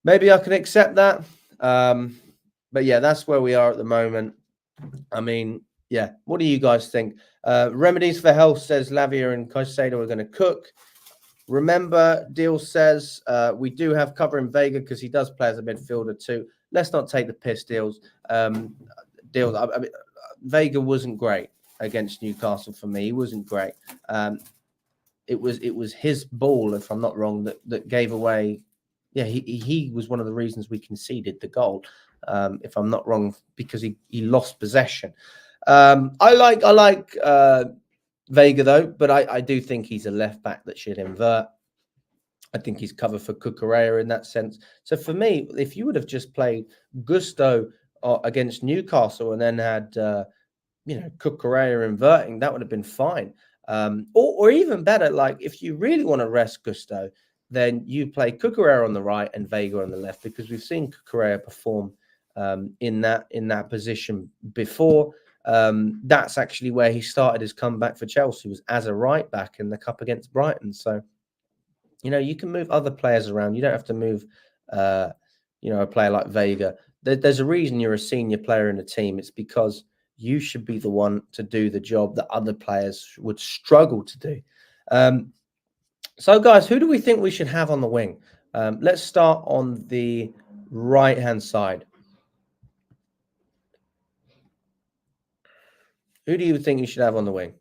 maybe I can accept that. But yeah, that's where we are at the moment. I mean, yeah. What do you guys think? Remedies for Health says Lavia and Caicedo are going to cook. Remember, Deal says we do have cover in Vega because he does play as a midfielder too. Let's not take the piss, Deals. Deals. I mean, Vega wasn't great against Newcastle for me. He wasn't great. It was his ball, if I'm not wrong, that gave away. Yeah, he was one of the reasons we conceded the goal. If I'm not wrong, because he lost possession. I like Vega though, but I do think he's a left back that should invert. I think he's covered for Cucurella in that sense. So for me, if you would have just played Gusto against Newcastle and then had Cucurella inverting, that would have been fine. Or even better, like if you really want to rest Gusto, then you play Cucurella on the right and Vega on the left, because we've seen Cucurella perform in that position before. That's actually where he started his comeback for Chelsea, was as a right back in the cup against Brighton. So you can move other players around. You don't have to move, a player like Vega. There's a reason you're a senior player in the team. It's because you should be the one to do the job that other players would struggle to do. So, guys, who do we think we should have on the wing? Let's start on the right-hand side. Who do you think you should have on the wing?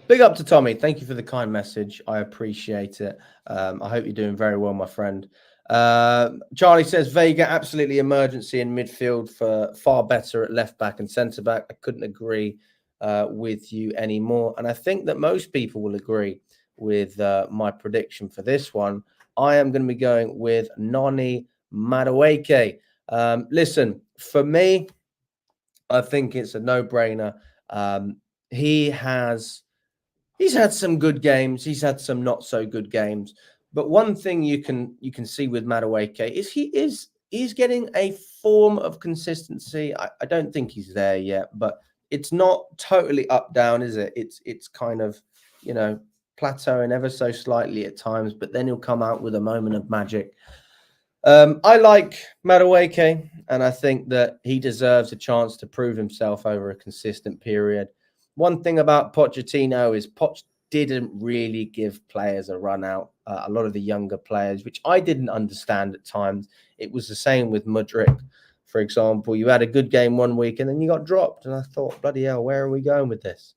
Big up to Tommy. Thank you for the kind message. I appreciate it. I hope you're doing very well, my friend. Charlie says Vega, absolutely emergency in midfield, for far better at left back and centre back. I couldn't agree with you anymore. And I think that most people will agree with my prediction for this one. I am going to be going with Noni Madueke. Listen, for me, I think it's a no-brainer. He's had some good games. He's had some not so good games. But one thing you can see with Madueke is he's getting a form of consistency. I don't think he's there yet, but it's not totally up down, is it? It's kind of plateauing ever so slightly at times, but then he'll come out with a moment of magic. I like Madueke, and I think that he deserves a chance to prove himself over a consistent period. One thing about Pochettino is Poch didn't really give players a run out. A lot of the younger players, which I didn't understand at times. It was the same with Mudryk, for example. You had a good game one week and then you got dropped. And I thought, bloody hell, where are we going with this?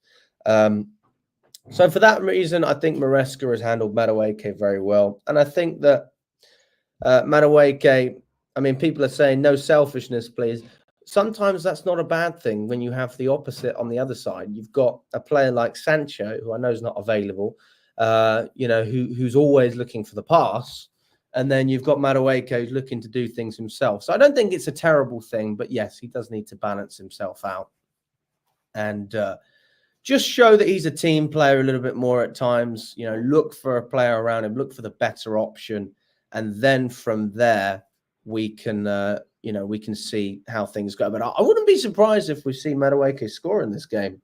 So for that reason, I think Maresca has handled Madueke very well. And I think that Madueke, I mean, people are saying no selfishness, please. Sometimes that's not a bad thing when you have the opposite on the other side. You've got a player like Sancho, who I know is not available, who's always looking for the pass. And then you've got Madueke, who's looking to do things himself. So I don't think it's a terrible thing, but yes, he does need to balance himself out and just show that he's a team player a little bit more at times. Look for a player around him, look for the better option. And then from there, we can see how things go. But I wouldn't be surprised if we see Madueke score in this game.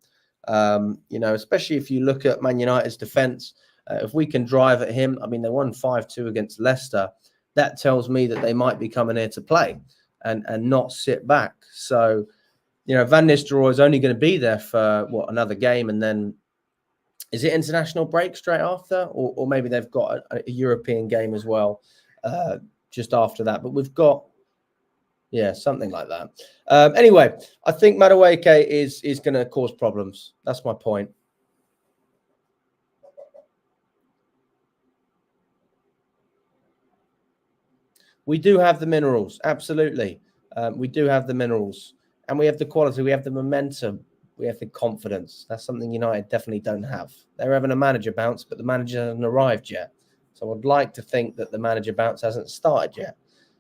Especially if you look at Man United's defence. If we can drive at him, I mean, they won 5-2 against Leicester. That tells me that they might be coming here to play and not sit back. So, Van Nistelrooy is only going to be there for, another game. And then is it international break straight after? Or maybe they've got a European game as well just after that. But we've got, something like that. Anyway, I think Madueke is going to cause problems. That's my point. We do have the minerals, absolutely. We do have the minerals, and we have the quality. We have the momentum. We have the confidence. That's something United definitely don't have. They're having a manager bounce, but the manager hasn't arrived yet. So I'd like to think that the manager bounce hasn't started yet.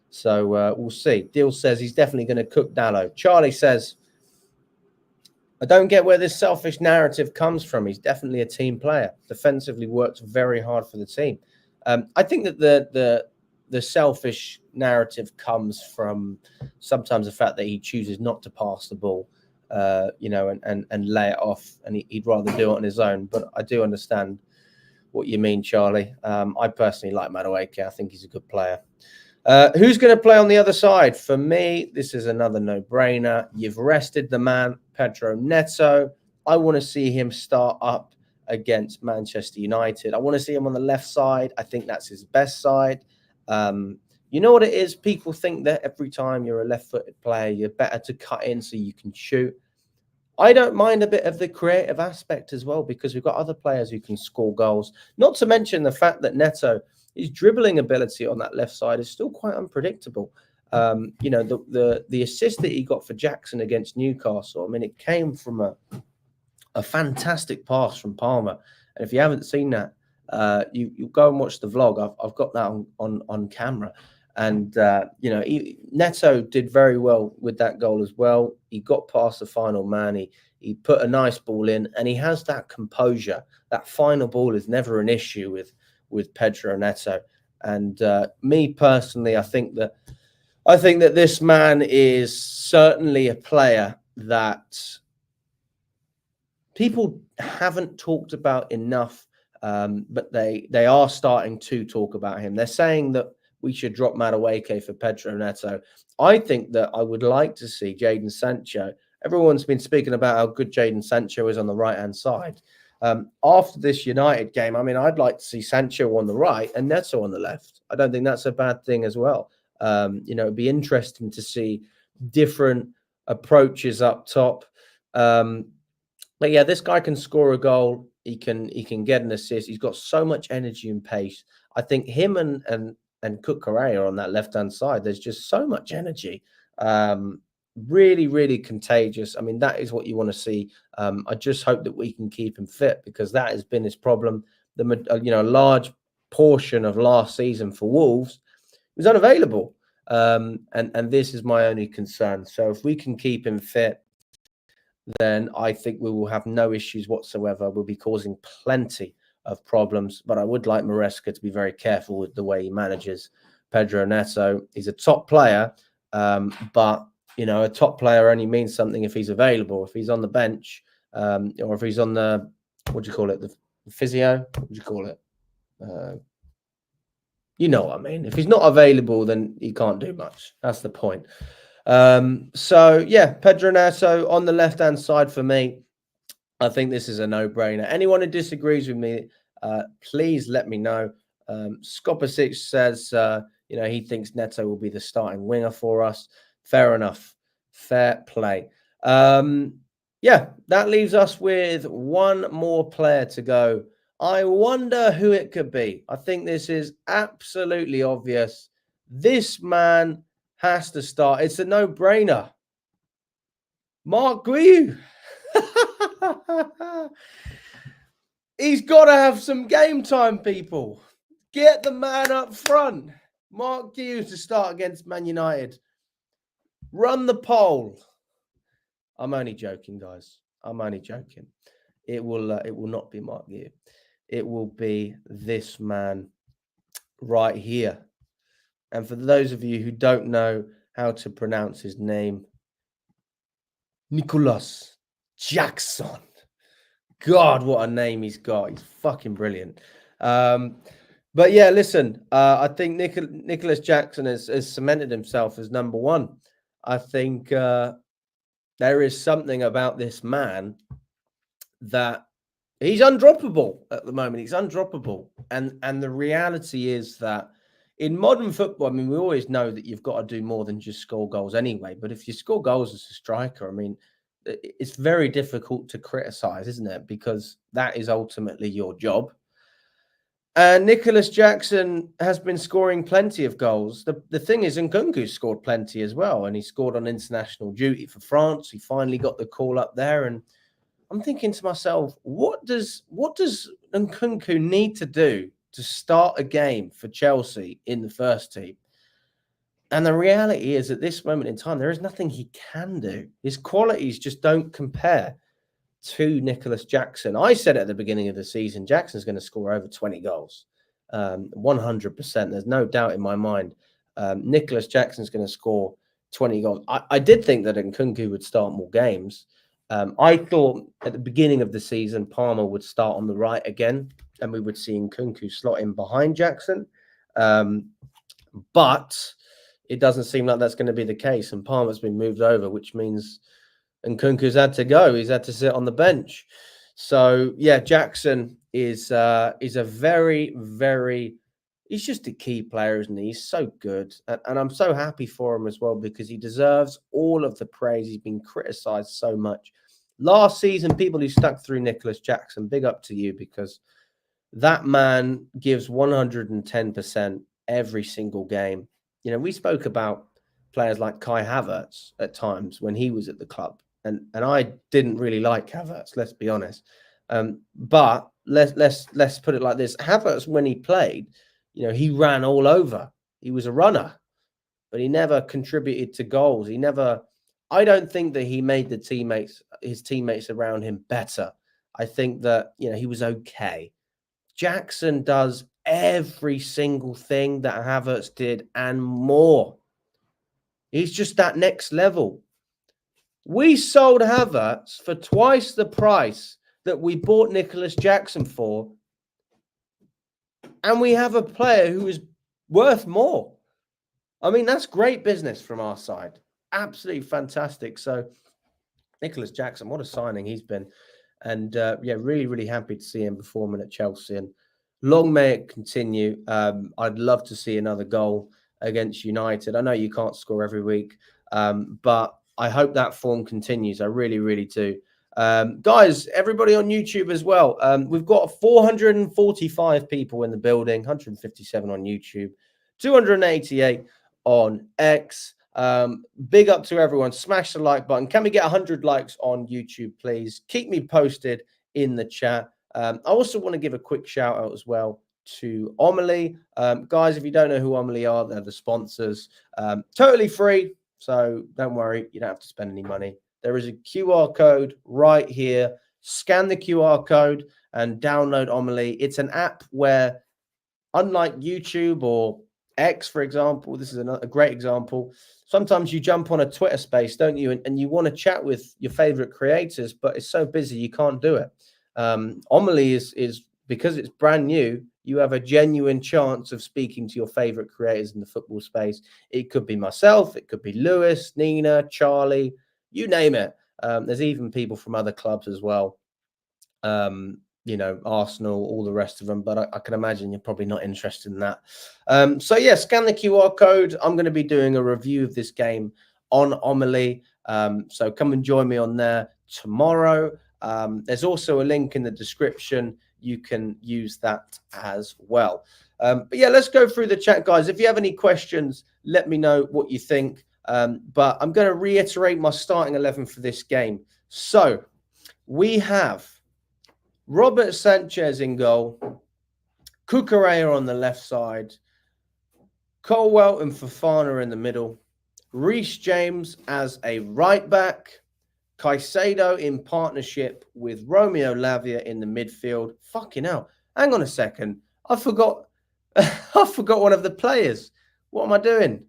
So we'll see. Deal says he's definitely going to cook Dallo. Charlie says, I don't get where this selfish narrative comes from. He's definitely a team player. Defensively works very hard for the team. I think that the selfish narrative comes from sometimes the fact that he chooses not to pass the ball, and lay it off, and he'd rather do it on his own. But I do understand what you mean, Charlie. I personally like Madueke. I think he's a good player. Who's going to play on the other side? For me, this is another no-brainer. You've rested the man, Pedro Neto. I want to see him start up against Manchester United. I want to see him on the left side. I think that's his best side. You know what it is? People think that every time you're a left-footed player, you're better to cut in so you can shoot. I don't mind a bit of the creative aspect as well, because we've got other players who can score goals. Not to mention the fact that Neto, his dribbling ability on that left side is still quite unpredictable. You know, the assist that he got for Jackson against Newcastle, I mean, it came from a fantastic pass from Palmer. And if you haven't seen that, you go and watch the vlog. I've got that on camera. And, you know, Neto did very well with that goal as well. He got past the final man. He put a nice ball in, and he has that composure. That final ball is never an issue with Pedro Neto. And me personally, I think that this man is certainly a player that people haven't talked about enough, but they are starting to talk about him. They're saying that we should drop Madueke for Pedro Neto. I think that I would like to see Jadon Sancho. Everyone's been speaking about how good Jadon Sancho is on the right-hand side. After this United game, I mean, I'd like to see Sancho on the right and Neto on the left. I don't think that's a bad thing as well. You know, it'd be interesting to see different approaches up top. But yeah, this guy can score a goal. He can get an assist. He's got so much energy and pace. I think him and Cucurella on that left-hand side, there's just so much energy. Really, really contagious. I mean, that is what you want to see. I just hope that we can keep him fit, because that has been his problem. You know, a large portion of last season for Wolves was unavailable. And this is my only concern. So if we can keep him fit, then I think we will have no issues whatsoever. We'll be causing plenty of problems, but I would like Maresca to be very careful with the way he manages Pedro Neto. He's a top player, but you know, a top player only means something if he's available. If he's on the bench, or if he's on the, what do you call it, the physio? What do you call it? You know what I mean. If he's not available, then he can't do much. That's the point. So yeah, Pedro Neto on the left-hand side for me. I think this is a no-brainer. Anyone who disagrees with me, please let me know. Skopasic says, you know, he thinks Neto will be the starting winger for us. Fair enough. Fair play. Yeah, that leaves us with one more player to go. I wonder who it could be. I think this is absolutely obvious. This man has to start. It's a no-brainer. Mark Guiu. He's got to have some game time, people. Get the man up front. Mark Guiu to start against Man United. Run the poll. I'm only joking, guys. I'm only joking. It will not be Mark Guiu. It will be this man right here. And for those of you who don't know how to pronounce his name, Nicolas Jackson. God, what a name he's got. He's fucking brilliant. But yeah, listen, I think Nicolas Jackson has cemented himself as number one. I think there is something about this man that he's undroppable at the moment. He's undroppable. And the reality is that in modern football, I mean, we always know that you've got to do more than just score goals anyway. But if you score goals as a striker, I mean, it's very difficult to criticize, isn't it? Because that is ultimately your job. And Nicolas Jackson has been scoring plenty of goals. The thing is, Nkunku scored plenty as well, and he scored on international duty for France. He finally got the call up there, and I'm thinking to myself, what does Nkunku need to do to start a game for Chelsea in the first team? And the reality is, at this moment in time, there is nothing he can do. His qualities just don't compare to Nicolas Jackson. I said at the beginning of the season, Jackson's going to score over 20 goals. 100%. There's no doubt in my mind. Nicolas Jackson's going to score 20 goals. I did think that Nkunku would start more games. I thought at the beginning of the season, Palmer would start on the right again, and we would see Nkunku slot in behind Jackson. But it doesn't seem like that's going to be the case. And Palmer's been moved over, which means Nkunku's had to go. He's had to sit on the bench. So yeah, Jackson is a very, very, he's just a key player, isn't he? He's so good. And I'm so happy for him as well, because he deserves all of the praise. He's been criticised so much. Last season, people who stuck through Nicholas Jackson, big up to you, because that man gives 110% every single game. You know, we spoke about players like Kai Havertz at times when he was at the club. And I didn't really like Havertz, let's be honest. But let's put it like this. Havertz, when he played, you know, he ran all over. He was a runner, but he never contributed to goals. I don't think that he made his teammates around him better. I think that, you know, he was okay. Jackson does every single thing that Havertz did and more. He's just that next level. We sold Havertz for twice the price that we bought Nicholas Jackson for, and we have a player who is worth more. I mean, that's great business from our side. Absolutely fantastic. So Nicholas Jackson, what a signing he's been. And yeah, really, really happy to see him performing at Chelsea. And long may it continue. I'd love to see another goal against United. I know you can't score every week, but I hope that form continues. I really, really do. Guys, everybody on YouTube as well. We've got 445 people in the building, 157 on YouTube, 288 on X. Big up to everyone. Smash the like button. Can we get 100 likes on YouTube, please? Keep me posted in the chat. I also want to give a quick shout out as well to Omely. Guys, if you don't know who Omely are, they're the sponsors. Totally free, so don't worry, you don't have to spend any money. There is a QR code right here. Scan the QR code and download Omely. It's an app where, unlike YouTube or X, for example, this is a great example. Sometimes you jump on a Twitter space, don't you? And you want to chat with your favorite creators, but it's so busy you can't do it. Omely is because it's brand new, you have a genuine chance of speaking to your favorite creators in the football space. It could be myself, it could be Lewis, Nina, Charlie, you name it. There's even people from other clubs as well. You know, Arsenal, all the rest of them, but I can imagine you're probably not interested in that. So yeah, scan the QR code. I'm going to be doing a review of this game on Omely. So come and join me on there tomorrow. There's also a link in the description. You can use that as well. But yeah, let's go through the chat, guys. If you have any questions, let me know what you think. But I'm going to reiterate my starting 11 for this game. So we have Robert Sanchez in goal, Cucurella on the left side, Colwill and Fofana in the middle, Reece James as a right back, Caicedo in partnership with Romeo Lavia in the midfield. Fucking hell. Hang on a second. I forgot I forgot one of the players. What am I doing?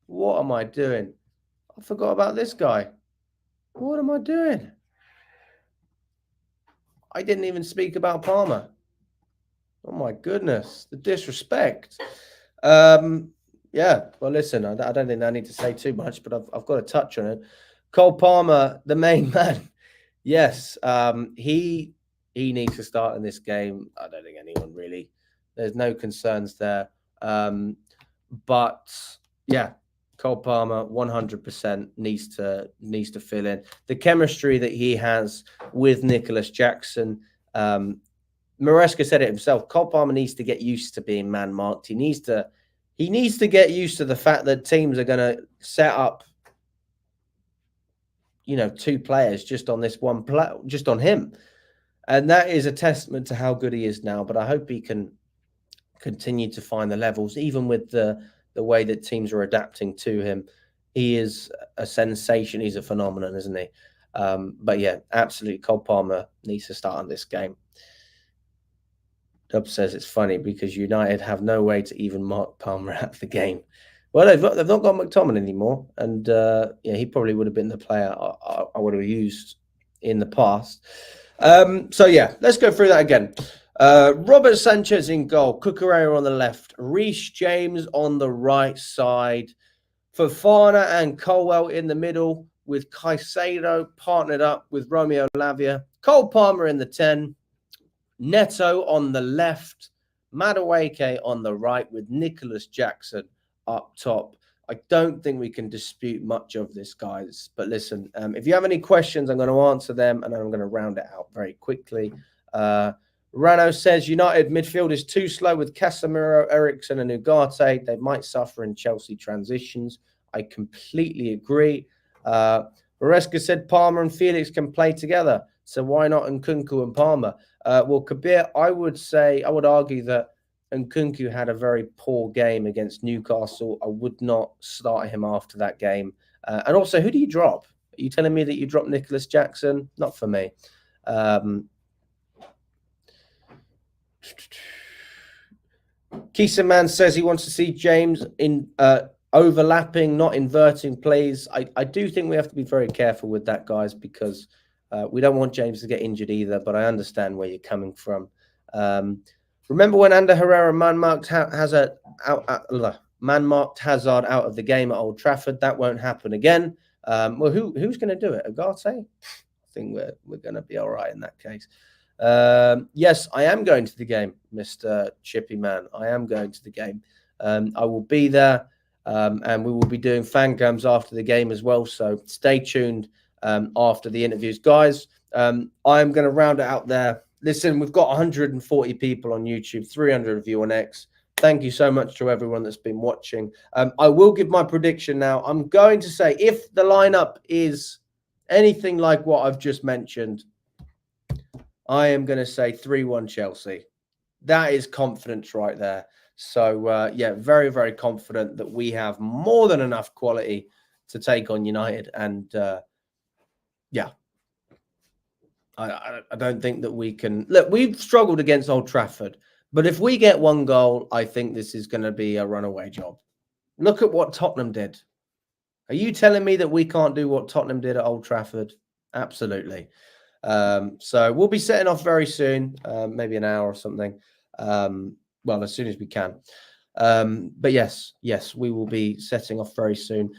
What am I doing? I forgot about this guy. What am I doing? I didn't even speak about Palmer. Oh my goodness, the disrespect. Yeah, well, listen, I don't think I need to say too much, but I've got to touch on it. Cole Palmer, the main man. Yes, he needs to start in this game. I don't think anyone really. There's no concerns there. But yeah, Cole Palmer 100% needs to fill in. The chemistry that he has with Nicholas Jackson. Maresca said it himself. Cole Palmer needs to get used to being man marked. He needs to get used to the fact that teams are going to set up, you know, two players just on this one play, just on him. And that is a testament to how good he is now. But I hope he can continue to find the levels, even with the way that teams are adapting to him. He is a sensation. He's a phenomenon, isn't he? But yeah, absolutely, Cole Palmer needs to start on this game. Dub says it's funny because United have no way to even mark Palmer out of the game. Well, they've not got McTominay anymore, and yeah, he probably would have been the player I would have used in the past. So yeah, let's go through that again. Robert Sanchez in goal, Cucurella on the left, Reece James on the right side, Fofana and Colwill in the middle, with Caicedo partnered up with Romeo Lavia, Cole Palmer in the 10, Neto on the left, Madueke on the right, with Nicholas Jackson up top. I don't think we can dispute much of this, guys. But listen, if you have any questions, I'm going to answer them, and I'm going to round it out very quickly. Rano says United midfield is too slow with Casemiro, Eriksen, and Ugarte. They might suffer in Chelsea transitions. I completely agree. Maresca said Palmer and Felix can play together, so why not Nkunku and Palmer? Well, Kabir, I would argue that Nkunku had a very poor game against Newcastle. I would not start him after that game. And also, who do you drop? Are you telling me that you drop Nicholas Jackson? Not for me. Kieserman says he wants to see James in overlapping, not inverting plays. I do think we have to be very careful with that, guys, because we don't want James to get injured either, but I understand where you're coming from. Remember when Ander Herrera man-marked Hazard out of the game at Old Trafford? That won't happen again. Well, who's going to do it? Ugarte? I think we're going to be all right in that case. Yes, I am going to the game, Mr. Chippy Man. I am going to the game. I will be there, and we will be doing fan cams after the game as well. So stay tuned after the interviews. Guys, I'm going to round it out there. Listen, we've got 140 people on YouTube, 300 of you on X. Thank you so much to everyone that's been watching. I will give my prediction now. I'm going to say if the lineup is anything like what I've just mentioned, I am going to say 3-1 Chelsea. That is confidence right there. So, yeah, very, very confident that we have more than enough quality to take on United. And, yeah, I don't think that we can. Look, we've struggled against Old Trafford. But if we get one goal, I think this is going to be a runaway job. Look at what Tottenham did. Are you telling me that we can't do what Tottenham did at Old Trafford? Absolutely. So we'll be setting off very soon, maybe an hour or something. Well, as soon as we can. But yes, we will be setting off very soon.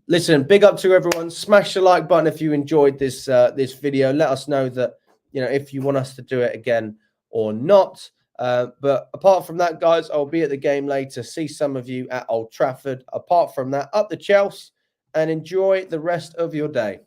Listen, big up to everyone. Smash the like button if you enjoyed this video. Let us know that, if you want us to do it again or not. But apart from that, guys, I'll be at the game later. See some of you at Old Trafford. Apart from that, up the Chelsea and enjoy the rest of your day.